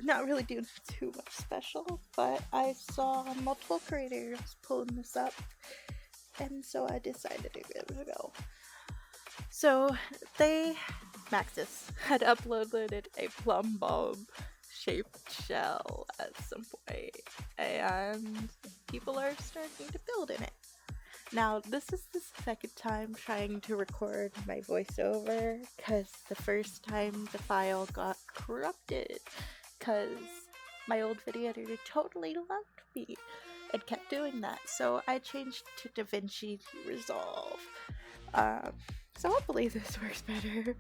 not really doing too much special, but I saw multiple creators pulling this up, and so I decided to give it a go. So Maxis had uploaded a Plumbob shaped shell at some point, and people are starting to build in it. Now, this is the second time trying to record my voiceover, because the first time the file got corrupted, because my old video editor totally loved me and kept doing that, so I changed to DaVinci Resolve. So hopefully this works better.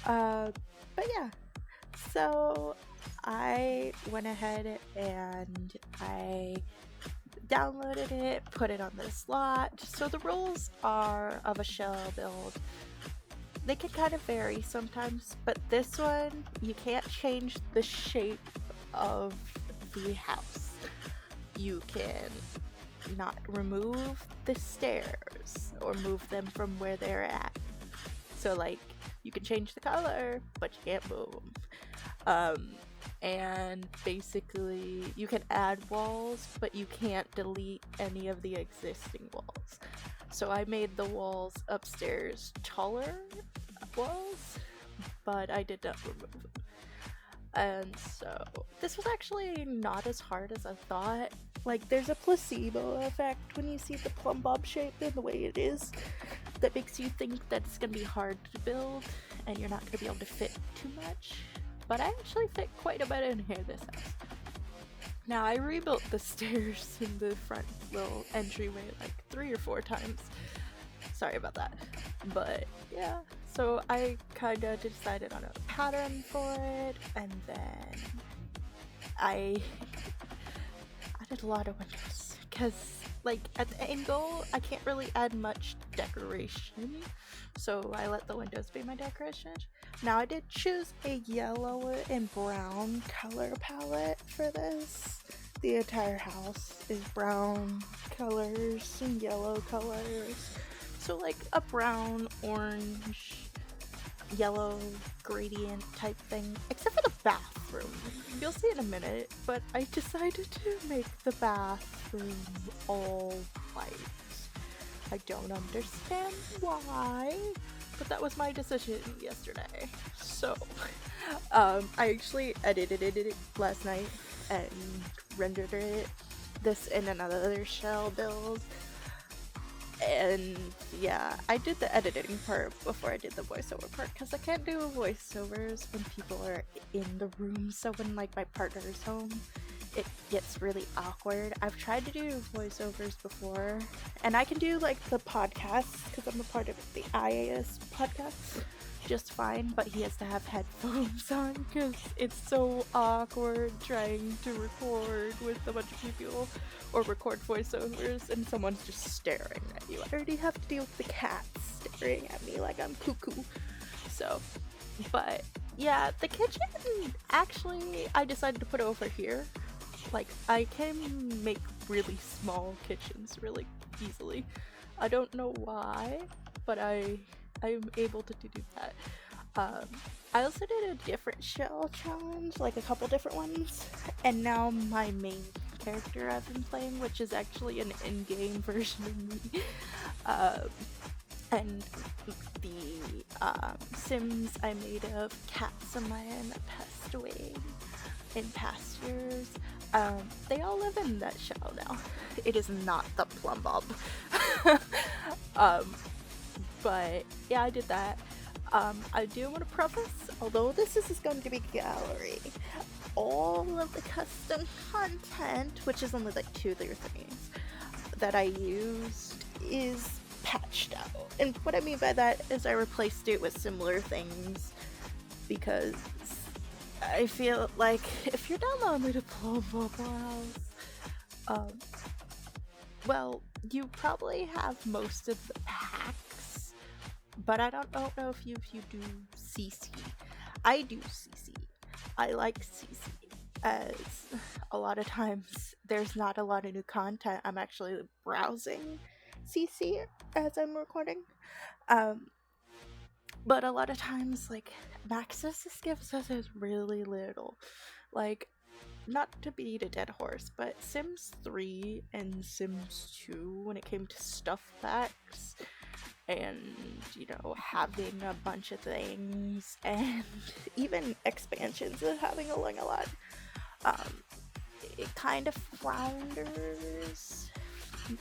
But yeah, so I went ahead and I downloaded it, put it on the slot. So the rules are of a shell build. They can kind of vary sometimes, but this one, you can't change the shape of the house. You can not remove the stairs or move them from where they're at. So like, you can change the color, but you can't move them. And basically, you can add walls, but you can't delete any of the existing walls. So I made the walls upstairs taller walls, but I did not remove them. And so this was actually not as hard as I thought. Like, there's a placebo effect when you see the Plumbob shape in the way it is that makes you think that it's gonna be hard to build and you're not gonna be able to fit too much. But I actually fit quite a bit in here this house. Now, I rebuilt the stairs in the front little entryway like 3 or 4 times. Sorry about that. But yeah, so I kinda decided on a pattern for it, and then I added a lot of windows, because like at the angle I can't really add much decoration, so I let the windows be my decoration. Now I did choose a yellow and brown color palette for this. The entire house is brown colors and yellow colors, so like a brown, orange, yellow gradient type thing, except for the bathroom. You'll see in a minute, but I decided to make the bathroom all white. I don't understand why, but that was my decision yesterday. So, I actually edited it last night and rendered this in another shell build. And yeah, I did the editing part before I did the voiceover part, because I can't do voiceovers when people are in the room. So when like my partner's home, it gets really awkward. I've tried to do voiceovers before, and I can do like the podcasts because I'm a part of the IAS podcast just fine, but he has to have headphones on because it's so awkward trying to record with a bunch of people or record voiceovers and someone's just staring at you. I already have to deal with the cats staring at me like I'm cuckoo. So, but yeah, the kitchen, actually, I decided to put it over here. Like, I can make really small kitchens really easily. I don't know why, but I'm able to do that. I also did a different shell challenge, like a couple different ones, and now my main character I've been playing, which is actually an in-game version of me, and the Sims I made of cats of mine that passed away in past years, they all live in that shell now. It is not the Plumbob. But yeah, I did that. I do want to preface, although this is going to be gallery, all of the custom content, which is only like 2 or 3 things that I used, is patched out. And what I mean by that is I replaced it with similar things, because I feel like if you're downloading the Plumbob house, well, you probably have most of the packs, but I don't know if you do CC. I do CC. I like CC, as a lot of times there's not a lot of new content. I'm actually browsing CC as I'm recording. But a lot of times, like, Maxis gives us is really little. Like, not to beat a dead horse, but Sims 3 and Sims 2, when it came to stuff packs and, you know, having a bunch of things and even expansions of having a lot, it kind of flounders.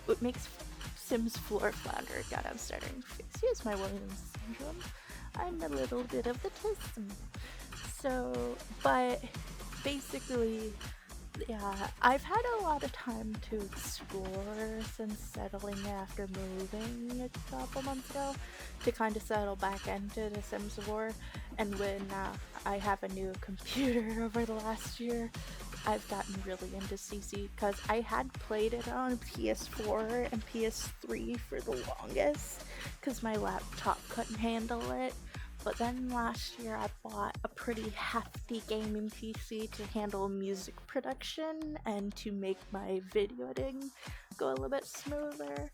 It makes Sims 4 flounder. God, I'm starting. Excuse my Williams syndrome. I'm a little bit of the tism. So, but basically, yeah, I've had a lot of time to explore since settling after moving a couple months ago to kind of settle back into The Sims 4. And when I have a new computer over the last year, I've gotten really into CC because I had played it on PS4 and PS3 for the longest because my laptop couldn't handle it. But then last year I bought a pretty hefty gaming PC to handle music production and to make my video editing go a little bit smoother.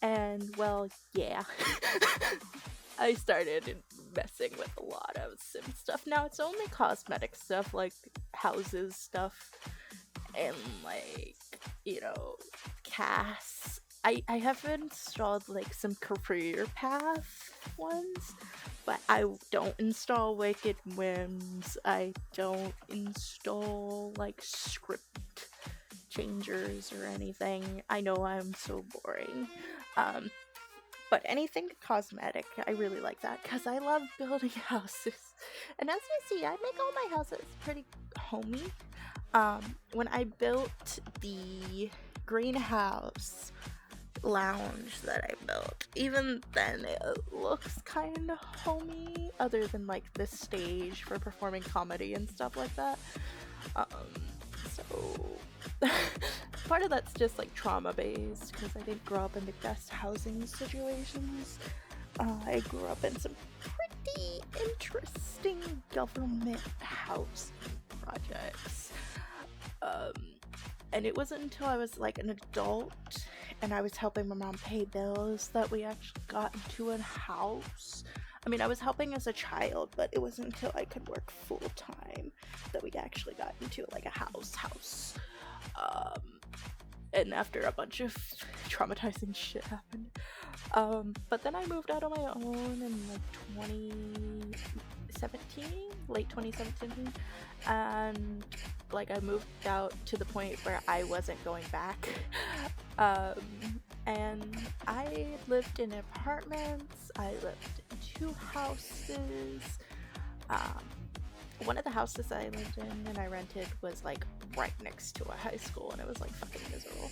And well, yeah. I started messing with a lot of Sim stuff. Now it's only cosmetic stuff like houses stuff and like, you know, casts. I have installed like some career path ones, but I don't install Wicked Whims. I don't install like script changers or anything. I know I'm so boring. But anything cosmetic, I really like that because I love building houses. And as you see, I make all my houses pretty homey. When I built the greenhouse lounge that I built, even then it looks kind of homey, other than like the stage for performing comedy and stuff like that. So part of that's just like trauma based because I didn't grow up in the best housing situations. I grew up in some pretty interesting government housing projects. And it wasn't until I was like an adult and I was helping my mom pay bills that we actually got into a house. I mean, I was helping as a child, but it wasn't until I could work full time that we actually got into like a house. And after a bunch of traumatizing shit happened. But then I moved out on my own in like 2017, late 2017, and like I moved out to the point where I wasn't going back. And I lived in apartments, I lived in 2 houses. One of the houses I lived in and I rented was like right next to a high school, and it was like fucking miserable.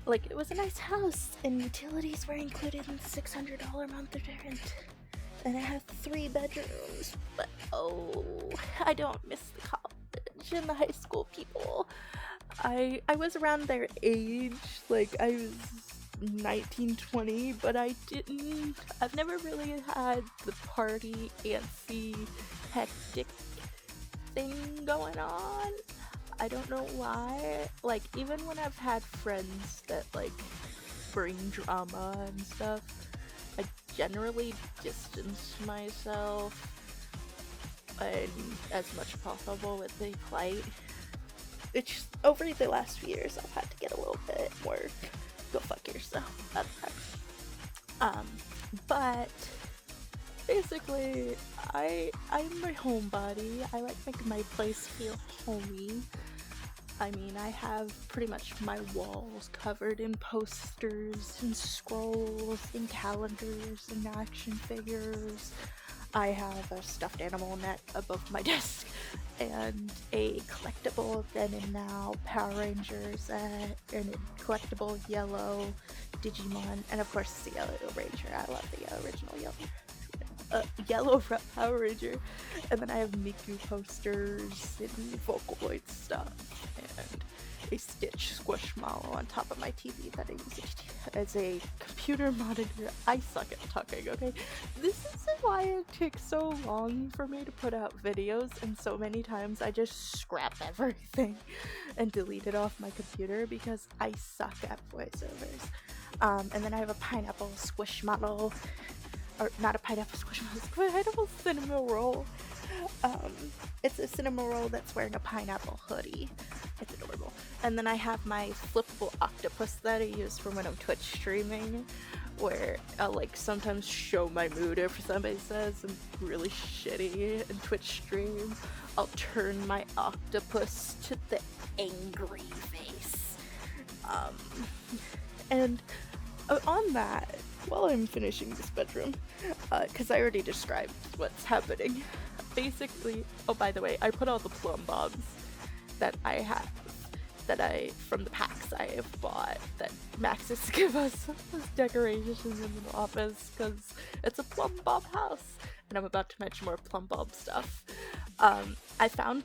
Like, it was a nice house and utilities were included in the $600 a month rent, and it had 3 bedrooms, but oh, I don't miss the college and the high school people. I was around their age, like I was 19, 20, but I've never really had the party, antsy, hectic thing going on. I don't know why. Like, even when I've had friends that like bring drama and stuff, I generally distance myself and as much as possible with the plight. It's just, over the last few years I've had to get a little bit more go fuck yourself about that. But basically, I'm a homebody. I like making my place feel homey. I mean, I have pretty much my walls covered in posters and scrolls and calendars and action figures. I have a stuffed animal net above my desk and a collectible then and now Power Rangers and a collectible yellow Digimon, and of course the Yellow Ranger. I love the original yellow Power Ranger. And then I have Miku posters and Vocaloid stuff and a Stitch Squishmallow on top of my TV that I use as a computer monitor. I suck at talking, okay? This is why it takes so long for me to put out videos, and so many times I just scrap everything and delete it off my computer because I suck at voiceovers. And then I have a pineapple Squishmallow, or not a pineapple Squishmallow, pineapple cinnamon roll. Um, it's a cinema roll that's wearing a pineapple hoodie. It's adorable. And then I have my flippable octopus that I use for when I'm Twitch streaming, where I'll like sometimes show my mood if somebody says I'm really shitty in Twitch stream. I'll turn my octopus to the angry face. And on that, while I'm finishing this bedroom, because I already described what's happening, basically, oh by the way, I put all the Plumbobs that I have, from the packs I have bought, that Max is to give us as decorations in the office, because it's a Plumbob house, and I'm about to mention more Plumbob stuff. I found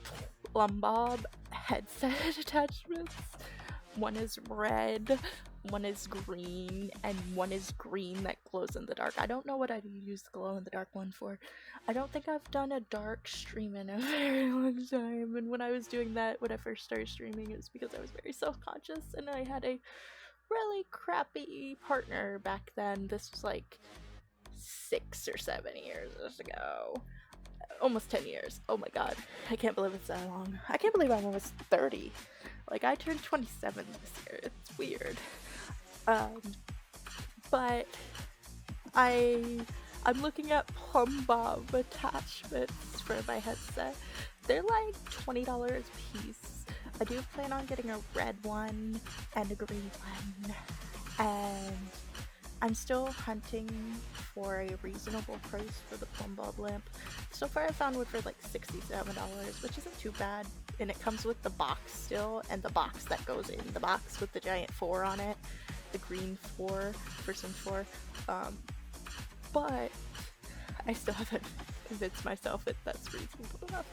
Plumbob headset attachments. One is red, one is green, and one is green that glows in the dark. I don't know what I'd use the glow in the dark one for. I don't think I've done a dark stream in a very long time, and when I was doing that, when I first started streaming, it was because I was very self-conscious, and I had a really crappy partner back then. This was like 6 or 7 years ago. Almost 10 years. Oh my god. I can't believe it's that long. I can't believe I'm almost 30. Like, I turned 27 this year. It's weird. But I'm looking at Plumbob attachments for my headset. They're like $20 a piece. I do plan on getting a red one and a green one. And I'm still hunting for a reasonable price for the Plumbob lamp. So far I found one for like $67, which isn't too bad. And it comes with the box still, and the box that goes in the box with the giant 4 on it. The green 4 for Sims 4. But I still haven't convinced myself that that's reasonable enough.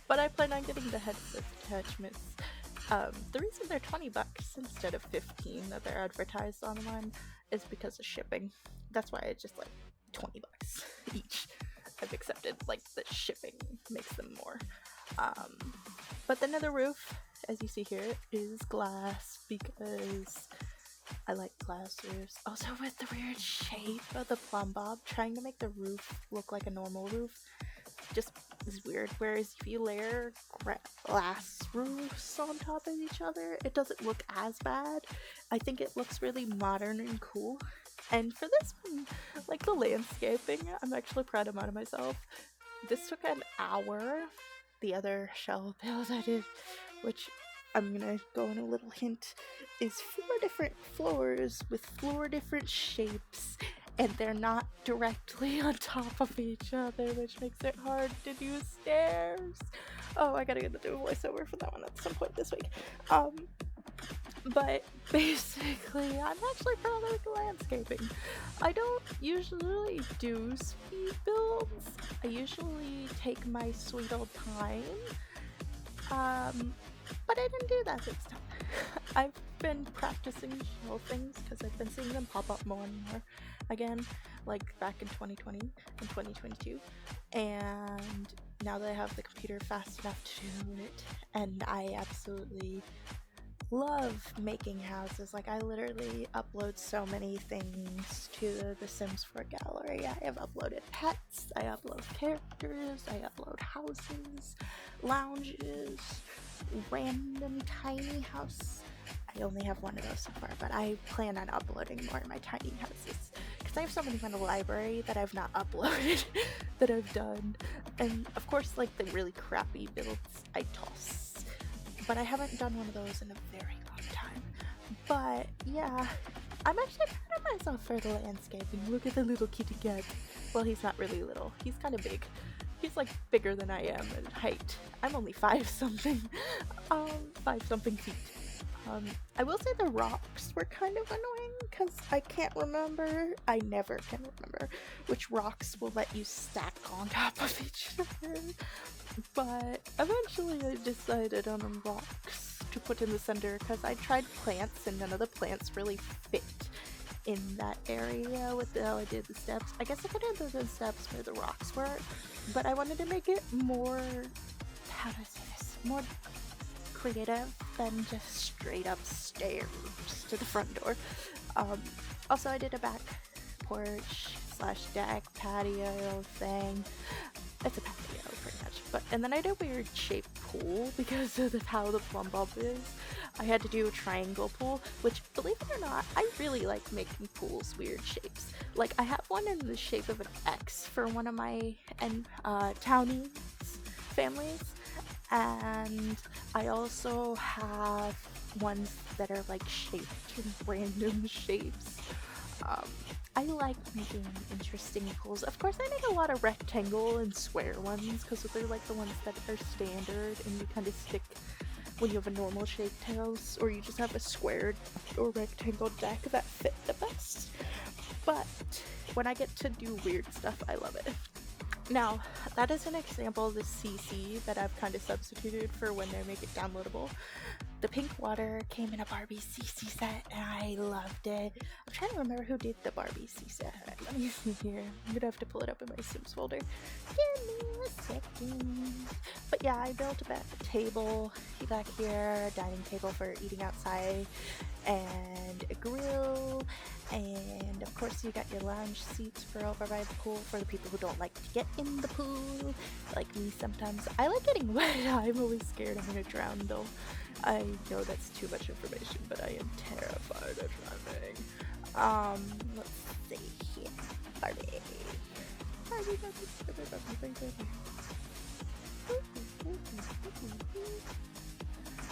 But I plan on getting the headset attachments. The reason they're $20 instead of 15 that they're advertised online is because of shipping. That's why it's just like $20 each. I've accepted like the shipping makes them more. But the nether roof, as you see here, is glass because I like glass roofs. Also with the weird shape of the Plumbob, trying to make the roof look like a normal roof just is weird. Whereas if you layer glass roofs on top of each other, it doesn't look as bad. I think it looks really modern and cool. And for this one, like the landscaping, I'm actually proud of myself. This took an hour. The other shell build I did, which I'm gonna go on a little hint, is 4 different floors with 4 different shapes, and they're not directly on top of each other, which makes it hard to do stairs. Oh, I gotta get to do a voiceover for that one at some point this week. But basically, I'm actually proud of the landscaping. I don't usually do speed builds. I usually take my sweet old time. But I didn't do that this time. I've been practicing shelvings because I've been seeing them pop up more and more again, like back in 2020 and 2022. And now that I have the computer fast enough to do it, and I absolutely love making houses. Like, I literally upload so many things to the Sims 4 gallery. I have uploaded pets, I upload characters, I upload houses, lounges, random tiny house. I only have one of those so far, but I plan on uploading more of my tiny houses because I have so many in the library that I've not uploaded that I've done. And of course, like the really crappy builds I toss. But I haven't done one of those in a very long time. But yeah, I'm actually proud of myself for the landscaping. Look at the little kitty cat. Well, he's not really little. He's kind of big. He's like bigger than I am in height. I'm only 5 something. 5 something feet. I will say the rocks were kind of annoying because I can't remember. I never can remember which rocks will let you stack on top of each other. But eventually I decided on rocks to put in the center because I tried plants and none of the plants really fit in that area with how I did the steps. I guess I could have done the steps where the rocks were, but I wanted to make it more, how do I say this, more creative than just straight up stairs to the front door. Also I did a back porch / deck patio thing. It's a patio pretty much. And then I did a weird shaped pool because of how the Plumbob is. I had to do a triangle pool, which, believe it or not, I really like making pools weird shapes. Like, I have one in the shape of an X for one of my townies families, and I also have ones that are like shaped in random shapes. I like making interesting pools. Of course, I make a lot of rectangle and square ones because they're like the ones that are standard and you kind of stick when you have a normal shaped house, or you just have a squared or rectangle deck that fit the best. But when I get to do weird stuff, I love it. Now, that is an example of the CC that I've kind of substituted for when they make it downloadable. The pink water came in a Barbie CC set and I loved it. I'm trying to remember who did the Barbie CC set. Alright, let me see here. I'm gonna have to pull it up in my Sims folder. Give me a second. But yeah, I built a table back here, a dining table for eating outside, and a grill, and of course you got your lounge seats for over by the pool for the people who don't like to get in the pool, like me sometimes. I like getting wet. I'm always scared I'm gonna drown though. I know that's too much information, but I am terrified of drowning. Let's see here. Barbie.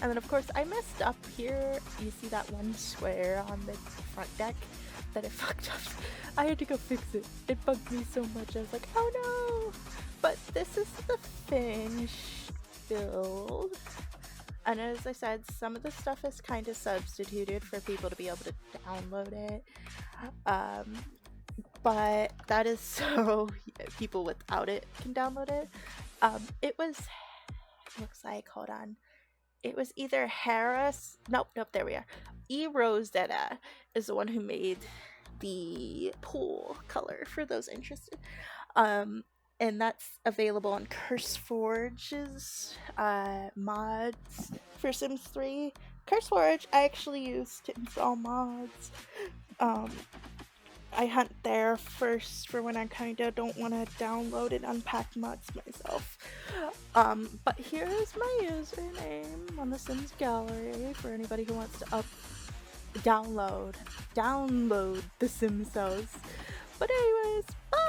And then of course I messed up here. You see that one square on the front deck that I fucked up? I had to go fix it. It bugged me so much. I was like, oh no! But this is the finished build. And as I said, some of the stuff is kind of substituted for people to be able to download it. But that is so people without it can download it. It was, looks like, hold on. It was either Harris, nope, there we are. E. Rosetta is the one who made the pool color for those interested. And that's available on CurseForge's mods for Sims 3. CurseForge I actually used to install mods. I hunt there first for when I kinda don't want to download and unpack mods myself. But here's my username on the Sims gallery for anybody who wants to download the Sims house. But anyways, bye!